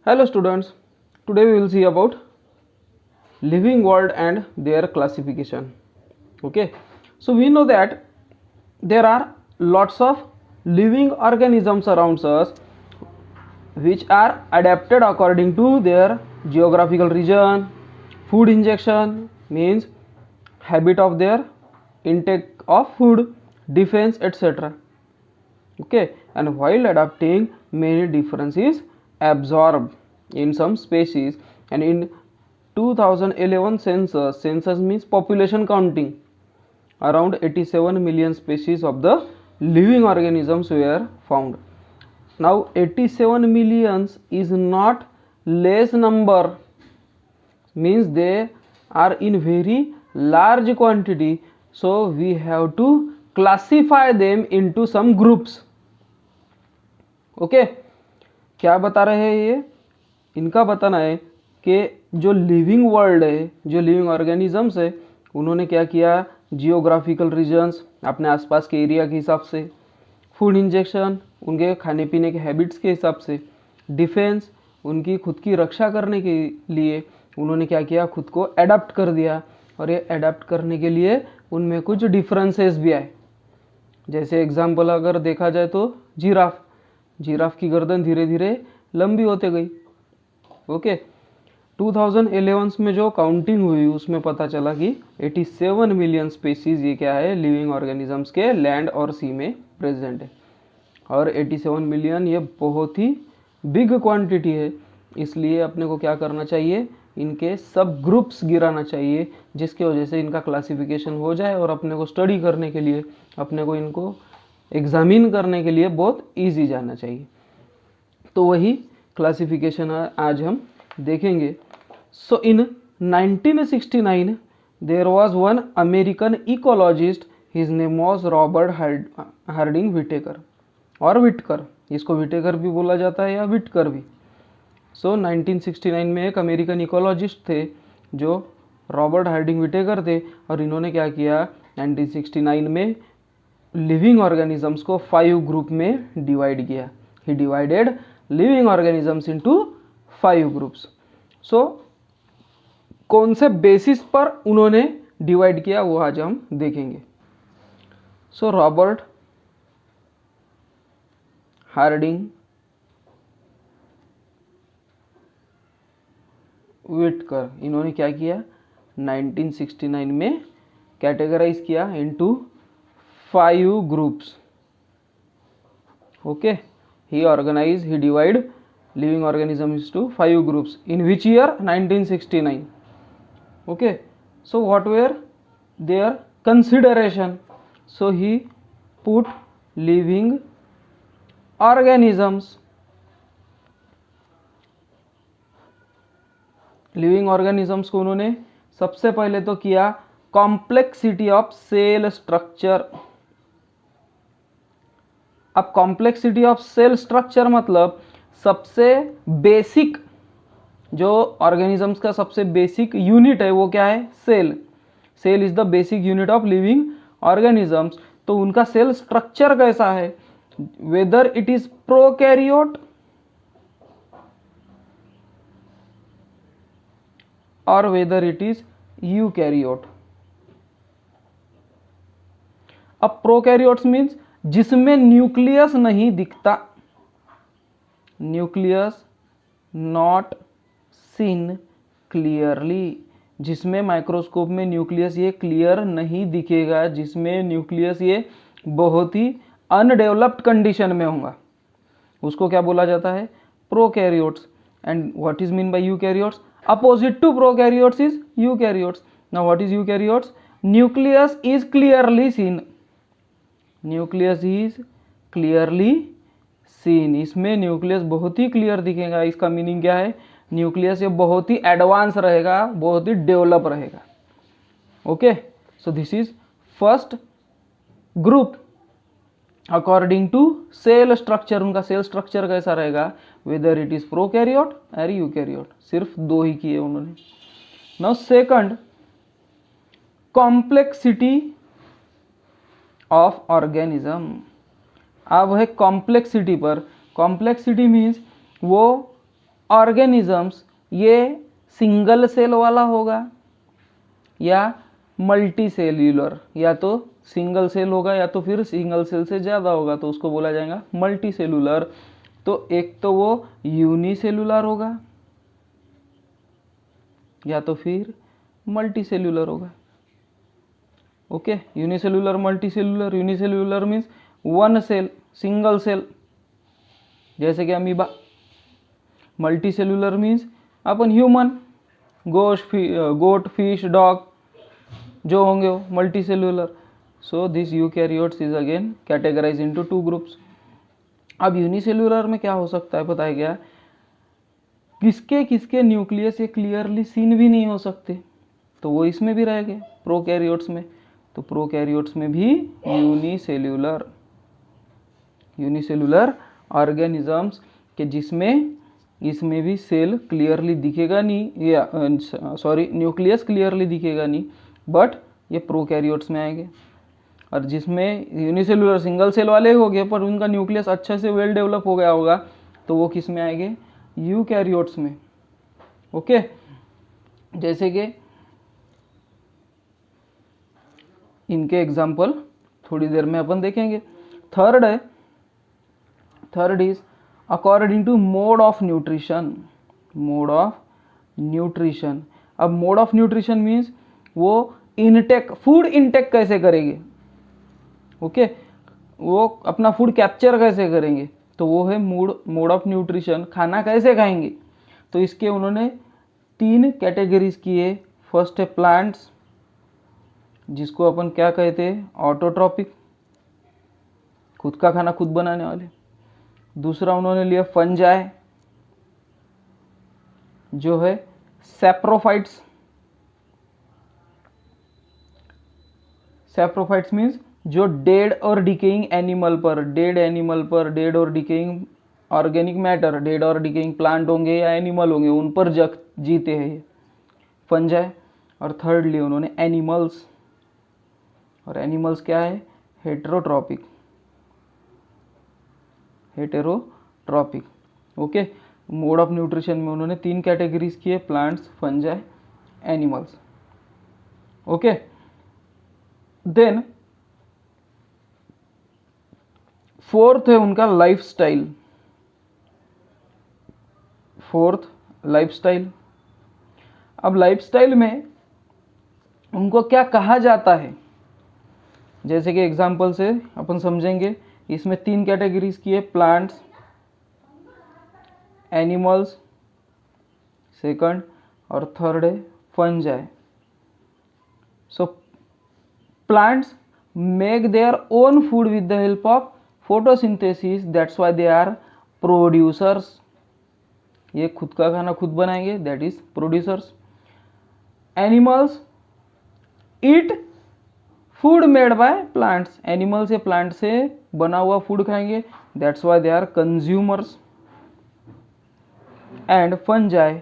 Hello students, today we will see about living world and their classification. Okay, so we know that there are lots of living organisms around us which are adapted according to their geographical region, food injection means habit of their intake of food, defense, etc. Okay, and while adapting many differences absorbed in some species, and in 2011 census means population counting, around 87 million species of the living organisms were found. Now 87 millions is not less number, means they are in very large quantity, so we have to classify them into some groups. Okay क्या बता रहे हैं ये? इनका बताना है कि जो लिविंग वर्ल्ड है, जो लिविंग ऑर्गेनिजम्स है, उन्होंने क्या किया, जियोग्राफिकल रीजन्स अपने आसपास के एरिया के हिसाब से, फूड इंजेक्शन उनके खाने पीने के हैबिट्स के हिसाब से, डिफेंस उनकी खुद की रक्षा करने के लिए उन्होंने क्या किया, खुद को एडाप्ट कर दिया। और ये एडाप्ट करने के लिए उनमें कुछ डिफरेंसेस भी आए। जैसे एग्जाम्पल अगर देखा जाए तो जिराफ की गर्दन धीरे धीरे लंबी होते गई। ओके, 2011 में जो काउंटिंग हुई उसमें पता चला कि 87 मिलियन स्पीसीज ये क्या है, लिविंग ऑर्गेनिजम्स के लैंड और सी में प्रेजेंट है। और 87 मिलियन ये बहुत ही बिग क्वांटिटी है, इसलिए अपने को क्या करना चाहिए, इनके सब ग्रुप्स गिराना चाहिए, जिसकी वजह से इनका क्लासिफिकेशन हो जाए और अपने को स्टडी करने के लिए, अपने को इनको एग्जामिन करने के लिए बहुत इजी जाना चाहिए। तो वही क्लासिफिकेशन आज हम देखेंगे। So in 1969 there was one American ecologist, his name was Robert Harding Whittaker और विटकर, इसको विटेकर भी बोला जाता है या विटकर भी। सो 1969 में एक अमेरिकन इकोलॉजिस्ट थे जो रॉबर्ट हार्डिंग विटेकर थे, और इन्होंने क्या किया, 1969 में लिविंग ऑर्गेनिजम्स को 5 ग्रुप में डिवाइड किया। He divided living organisms into 5 groups. So कौन से बेसिस पर उन्होंने डिवाइड किया वो आज हम देखेंगे। सो रॉबर्ट हार्डिंग विटकर, इन्होंने क्या किया, 1969 में कैटेगराइज किया into 5 groups. Okay, he divide living organisms to 5 groups. In which year? 1969. Okay, so what were their consideration? So he put living organisms. Living organisms को उन्होंने सबसे पहले तो किया कॉम्प्लेक्सिटी ऑफ सेल स्ट्रक्चर। अब कॉम्प्लेक्सिटी ऑफ सेल स्ट्रक्चर मतलब सबसे basic, जो ऑर्गेनिजम्स का सबसे बेसिक यूनिट है वो क्या है, cell. Cell is the basic unit of living organisms. तो उनका सेल स्ट्रक्चर कैसा है, वेदर इट इज प्रोकैरियोट और वेदर इट इज यूकैरियोट। अब प्रोकैरियोट्स मीन्स जिसमें न्यूक्लियस नहीं दिखता, न्यूक्लियस नॉट सीन क्लियरली, जिसमें माइक्रोस्कोप में न्यूक्लियस ये क्लियर नहीं दिखेगा, जिसमें न्यूक्लियस ये बहुत ही अनडेवलप्ड कंडीशन में होगा, उसको क्या बोला जाता है, prokaryotes. And what is mean by eukaryotes? Opposite to prokaryotes is eukaryotes. Now what is eukaryotes? Nucleus is clearly seen, nucleus is clearly seen, इसमें न्यूक्लियस बहुत ही क्लियर दिखेगा। इसका मीनिंग क्या है, न्यूक्लियस ये बहुत ही एडवांस रहेगा, बहुत ही डेवलप रहेगा। Okay, so this is first group according to cell structure. उनका सेल स्ट्रक्चर कैसा रहेगा, वेदर इट इज प्रोकैरियोट और यूकैरियोट, सिर्फ 2 ही किए उन्होंने। Now second, complexity of organism. अब है कॉम्प्लेक्सिटी पर। कॉम्प्लेक्सिटी मीन्स वो ऑर्गेनिजम्स ये सिंगल सेल वाला होगा या मल्टी सेल्यूलर, या तो सिंगल सेल होगा या तो फिर सिंगल सेल से ज़्यादा होगा, तो उसको बोला जाएगा मल्टी सेल्यूलर। तो एक तो वो यूनिसेल्यूलर होगा या तो फिर मल्टी सेल्यूलर होगा। Okay, unicellular, multi cellular. Unicellular means one cell, single cell, जैसे कि अमीबा। मल्टी सेल्यूलर मीन्स अपन ह्यूमन, गोट, फिश, डॉग जो होंगे वो multi cellular. So this eukaryotes is again categorize into 2 groups. अब यूनिसेल्यूलर में क्या हो सकता है पता है क्या? किसके किसके न्यूक्लियस ये क्लियरली सीन भी नहीं हो सकते, तो वो इसमें भी रह गए प्रोकैरियोट्स में। तो प्रोकैरियोट्स में भी यूनिसेल्यूलर ऑर्गेनिजम्स के जिसमें इसमें भी सेल क्लियरली दिखेगा नहीं, या न्यूक्लियस क्लियरली दिखेगा नहीं, बट ये प्रोकैरियोट्स में आएंगे। और जिसमें यूनिसेल्यूलर सिंगल सेल वाले हो गए पर उनका न्यूक्लियस अच्छे से वेल डेवलप हो गया होगा, तो वो किस में आएंगे? यूकैरियोट्स में। ओके, जैसे कि इनके एग्जाम्पल थोड़ी देर में अपन देखेंगे। Third is according to mode of nutrition. Mode of nutrition, अब मोड ऑफ न्यूट्रिशन मीन्स वो इनटेक, फूड इनटेक कैसे करेंगे, ओके, वो अपना फूड कैप्चर कैसे करेंगे, तो वो है मोड ऑफ न्यूट्रिशन, खाना कैसे खाएंगे। तो इसके उन्होंने 3 कैटेगरीज किए। फर्स्ट है प्लांट्स, जिसको अपन क्या कहते हैं? ऑटोट्रॉपिक, खुद का खाना खुद बनाने वाले। दूसरा उन्होंने लिया फंजाई, जो है सैप्रोफाइट्स। सैप्रोफाइट्स मीन्स जो डेड और डिकेइंग एनिमल पर, डेड और डिकेइंग ऑर्गेनिक मैटर, डेड और डिकेइंग प्लांट होंगे या एनिमल होंगे, उन पर जीते हैं ये फंजाई। और थर्डली उन्होंने एनिमल्स, और एनिमल्स क्या है? Heterotrophic. Okay, mode of nutrition में उन्होंने 3 कैटेगरीज किए, plants, fungi, animals. Okay, then fourth है उनका लाइफस्टाइल। अब लाइफस्टाइल में उनको क्या कहा जाता है, जैसे कि एग्जाम्पल से अपन समझेंगे। इसमें 3 कैटेगरीज की है, प्लांट्स, एनिमल्स सेकंड, और थर्ड है fungi. So plants make their own food with the help of photosynthesis, that's why they are producers. ये खुद का खाना खुद बनाएंगे, that is producers. Animals eat food made by plants, animal से, plant से बना हुआ फूड खाएंगे, that's why they are consumers. And fungi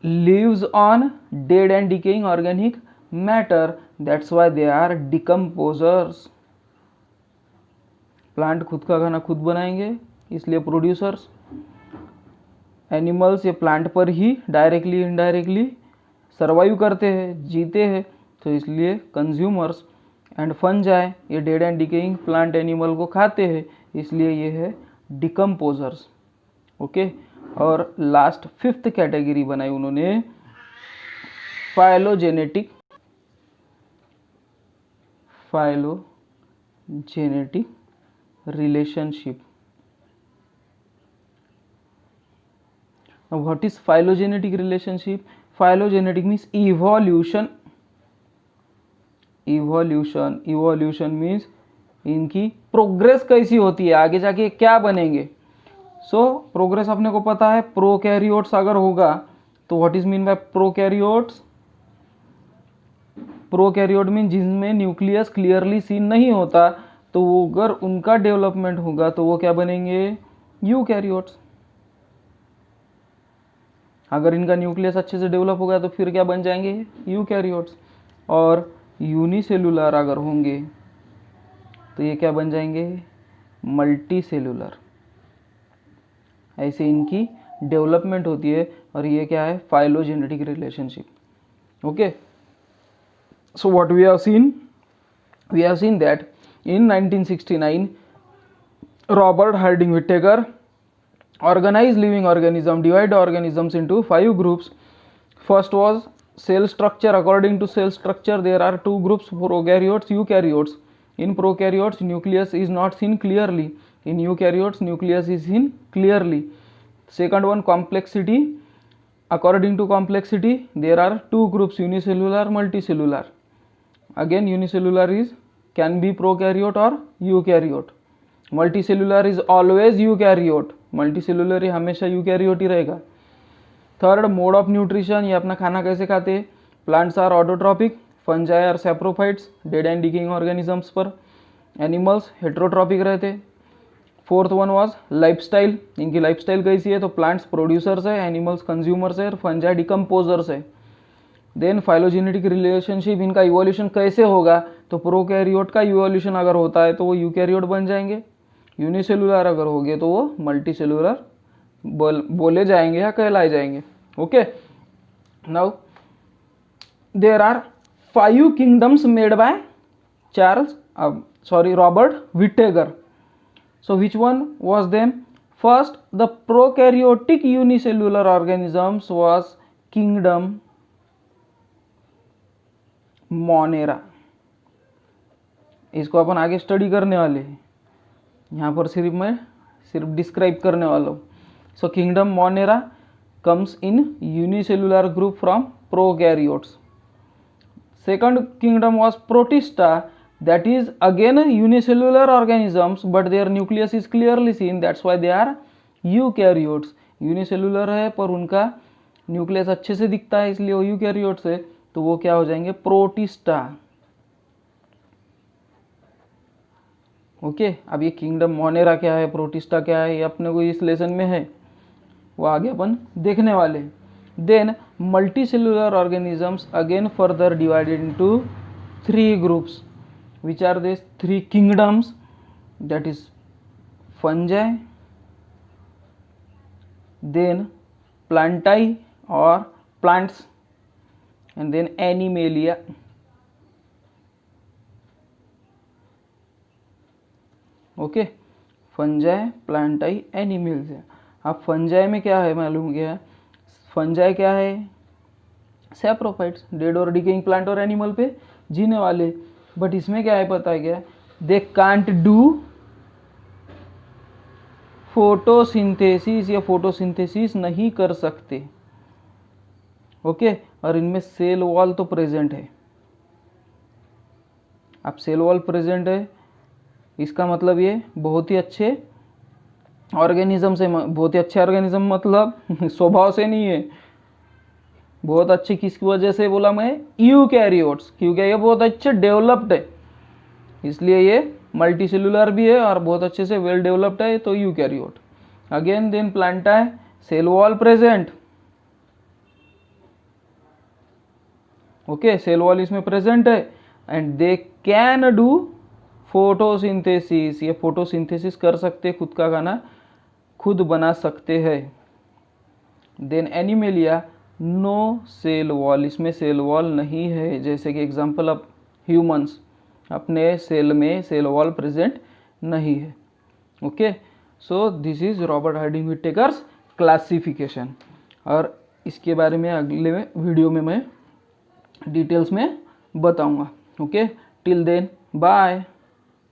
lives on dead and decaying organic matter, that's why they are decomposers। Plant खुद का खाना खुद बनाएंगे, इसलिए प्रोड्यूसर्स। एनिमल्स ये प्लांट पर ही डायरेक्टली इनडायरेक्टली सर्वाइव करते हैं, जीते हैं, तो इसलिए कंज्यूमर्स। एंड फंजाई ये dead and decaying plant animal को खाते हैं, इसलिए ये है डिकम्पोजर्स। ओके, और लास्ट 5th कैटेगरी बनाई उन्होंने phylogenetic relationship. What is phylogenetic relationship? Phylogenetic means evolution means इनकी प्रोग्रेस कैसी होती है, आगे जाके क्या बनेंगे। सो प्रोग्रेस अपने को पता है, प्रोकैरियोट्स अगर होगा तो what is mean bye prokaryotes? Prokaryote mean जिनमें न्यूक्लियस क्लियरली सीन नहीं होता, तो वो अगर उनका डेवलपमेंट होगा तो वो क्या बनेंगे? यूकैरियोट्स। अगर इनका न्यूक्लियस अच्छे से डेवलप हो गया तो फिर क्या बन जाएंगे? यूकैरियोट्स। और यूनिसेल्यूलर अगर होंगे तो ये क्या बन जाएंगे? Multi cellular. ऐसे इनकी डेवलपमेंट होती है, और ये क्या है, phylogenetic relationship. Okay, so what we have seen that in 1969 Robert Harding Whittaker organized living organism, divide organisms into 5 groups. First was cell structure. According to cell structure there are 2 groups, prokaryotes, eukaryotes. In prokaryotes nucleus is not seen clearly, in eukaryotes nucleus is seen clearly. Second one, complexity. According to complexity there are 2 groups, unicellular, multicellular. Again unicellular is can be prokaryote or eukaryote. Multicellular is always eukaryote, multicellular ही हमेशा eukaryote ही रहेगा। Third, mode of nutrition, ये अपना खाना कैसे खाते हैं, plants are autotrophic, fungi are saprophytes, dead and decaying organisms पर, एनिमल्स हेट्रोट्रॉपिक रहते। फोर्थ वन वाज लाइफस्टाइल, इनकी लाइफस्टाइल कैसी है, तो प्लांट्स प्रोड्यूसर्स है, एनिमल्स कंज्यूमर्स है, फंजाई डिकम्पोजर्स है। देन फाइलोजेनेटिक रिलेशनशिप, इनका इवोल्यूशन कैसे होगा, तो प्रोकैरियोट का इवोल्यूशन अगर होता है तो वो यूकैरियोट बन जाएंगे, यूनिसेलुलर अगर हो गए तो वो मल्टीसेलुलर बोले जाएंगे या कहलाए जाएंगे। Okay, now there are 5 kingdoms made by Robert Whittaker. So which one was them, first the prokaryotic unicellular organisms was kingdom Monera. इसको अपन आगे स्टडी करने वाले हैं, यहाँ पर सिर्फ डिस्क्राइब करने वाला हूँ। So kingdom Monera comes in unicellular group from prokaryotes. Second kingdom was Protista, that is again unicellular organisms but their nucleus is clearly seen, that's why they are eukaryotes. Unicellular है पर उनका nucleus अच्छे से दिखता है इसलिए वो eukaryotes है, तो वो क्या हो जाएंगे, प्रोटिस्टा। ओके, अब ये किंगडम मोनेरा क्या है, प्रोटिस्टा क्या है, ये अपने को इस लेसन में है, वो आगे अपन देखने वाले। Then multicellular organisms again further divided into 3 groups, which are this 3 kingdoms, that is fungi, then plantae और plants, and then animalia. Okay, fungi, plantae, animalia. अब फंजाई में क्या है मालूम क्या है, फंजाई क्या है, सैप्रोफाइट्स, डेड और डिकेइंग प्लांट और एनिमल पे जीने वाले। बट इसमें क्या है पता है क्या, दे कांट डू फोटोसिंथेसिस, या फोटोसिंथेसिस नहीं कर सकते। ओके, और इनमें सेल वॉल तो प्रेजेंट है। अब सेल वॉल प्रेजेंट है इसका मतलब ये बहुत ही अच्छे ऑर्गेनिज्म से, बहुत ही अच्छे ऑर्गेनिज्म मतलब स्वभाव से नहीं है, बहुत अच्छे किसकी वजह से बोला मैं, यूकैरियोट्स, क्योंकि ये बहुत अच्छे डेवलप्ड है, इसलिए ये मल्टीसेलुलर भी है और बहुत अच्छे से वेल डेवलप्ड है, तो यूकैरियोट। अगेन देन प्लांटा है, cell wall present, okay, cell wall इसमें प्रेजेंट है, and they can do photosynthesis, ये फोटोसिंथेसिस कर सकते, खुद का खाना खुद बना सकते हैं। Then animalia, no cell wall, इसमें सेल वॉल नहीं है, जैसे कि एग्जांपल ऑफ ह्यूमंस, अपने सेल में सेल वॉल प्रेजेंट नहीं है। Okay, so this is Robert Harding Whittaker's classification, और इसके बारे में अगले वीडियो में मैं डिटेल्स में बताऊंगा। Okay, till then bye.